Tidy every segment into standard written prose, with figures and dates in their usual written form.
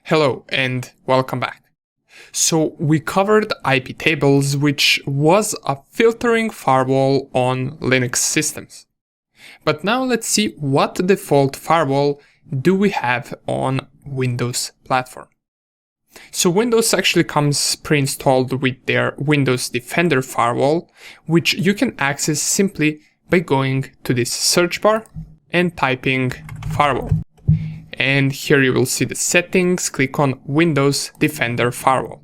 Hello and welcome back. So we covered IP tables, which was a filtering firewall on Linux systems. But now let's see what default firewall do we have on Windows platform. So Windows actually comes pre-installed with their Windows Defender firewall, which you can access simply by going to this search bar and typing firewall. And here you will see the settings, click on Windows Defender Firewall.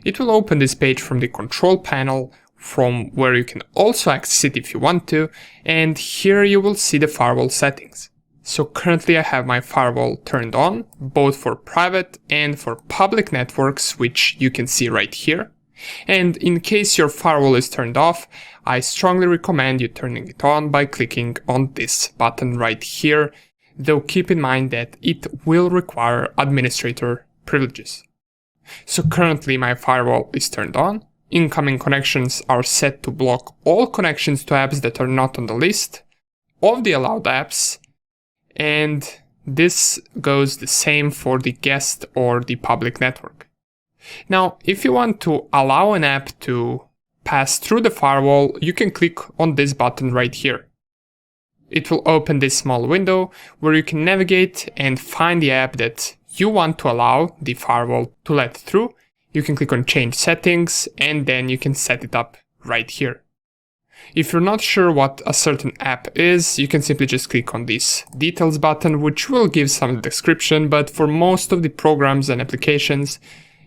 It will open this page from the control panel, from where you can also access it if you want to, and here you will see the firewall settings. So currently I have my firewall turned on, both for private and for public networks, which you can see right here. And in case your firewall is turned off, I strongly recommend you turning it on by clicking on this button right here, though keep in mind that it will require administrator privileges. So currently my firewall is turned on, incoming connections are set to block all connections to apps that are not on the list of the allowed apps, and this goes the same for the guest or the public network. Now, if you want to allow an app to pass through the firewall, you can click on this button right here. It will open this small window where you can navigate and find the app that you want to allow the firewall to let through. You can click on Change Settings and then you can set it up right here. If you're not sure what a certain app is, you can simply just click on this Details button, which will give some description, but for most of the programs and applications,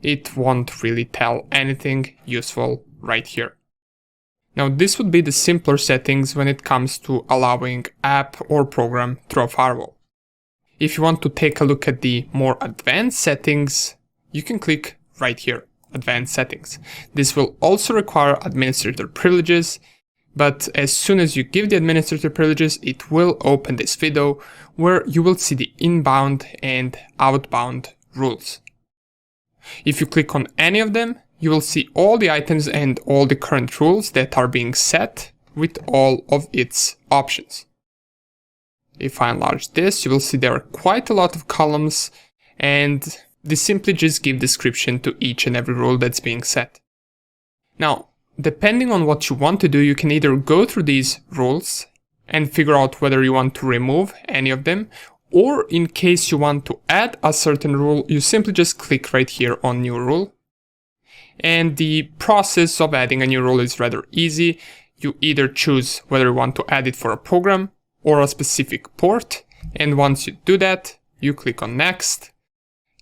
it won't really tell anything useful right here. Now this would be the simpler settings when it comes to allowing app or program through a firewall. If you want to take a look at the more advanced settings, you can click right here, Advanced Settings. This will also require administrator privileges, but as soon as you give the administrator privileges, it will open this window where you will see the inbound and outbound rules. If you click on any of them, you will see all the items and all the current rules that are being set with all of its options. If I enlarge this, you will see there are quite a lot of columns, and they simply just give description to each and every rule that's being set. Now, depending on what you want to do, you can either go through these rules and figure out whether you want to remove any of them, or in case you want to add a certain rule, you simply just click right here on New Rule. And the process of adding a new rule is rather easy. You either choose whether you want to add it for a program or a specific port. And once you do that, you click on Next.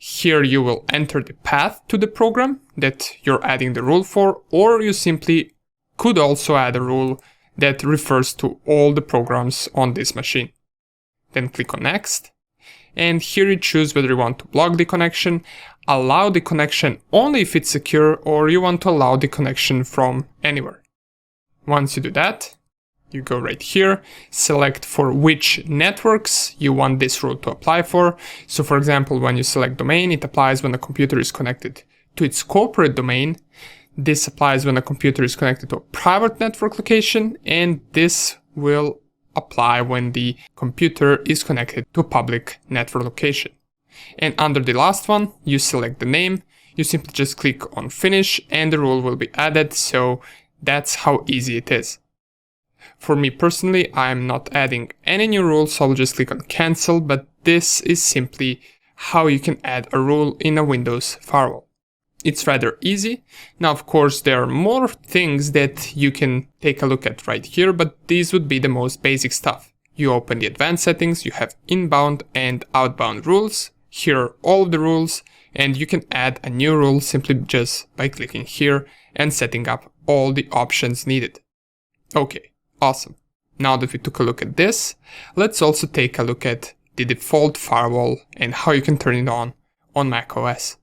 Here you will enter the path to the program that you're adding the rule for, or you simply could also add a rule that refers to all the programs on this machine. Then click on Next, and here you choose whether you want to block the connection, allow the connection only if it's secure, or you want to allow the connection from anywhere. Once you do that, you go right here, select for which networks you want this rule to apply for. So for example, when you select domain, it applies when a computer is connected to its corporate domain. This applies when a computer is connected to a private network location, and this will apply when the computer is connected to a public network location. And under the last one, you select the name, you simply just click on Finish and the rule will be added, so that's how easy it is. For me personally, I'm not adding any new rules, so I'll just click on Cancel, but this is simply how you can add a rule in a Windows firewall. It's rather easy. Now, of course, there are more things that you can take a look at right here, but these would be the most basic stuff. You open the advanced settings, you have inbound and outbound rules. Here are all of the rules, and you can add a new rule simply just by clicking here and setting up all the options needed. Okay, awesome. Now that we took a look at this, let's also take a look at the default firewall and how you can turn it on macOS.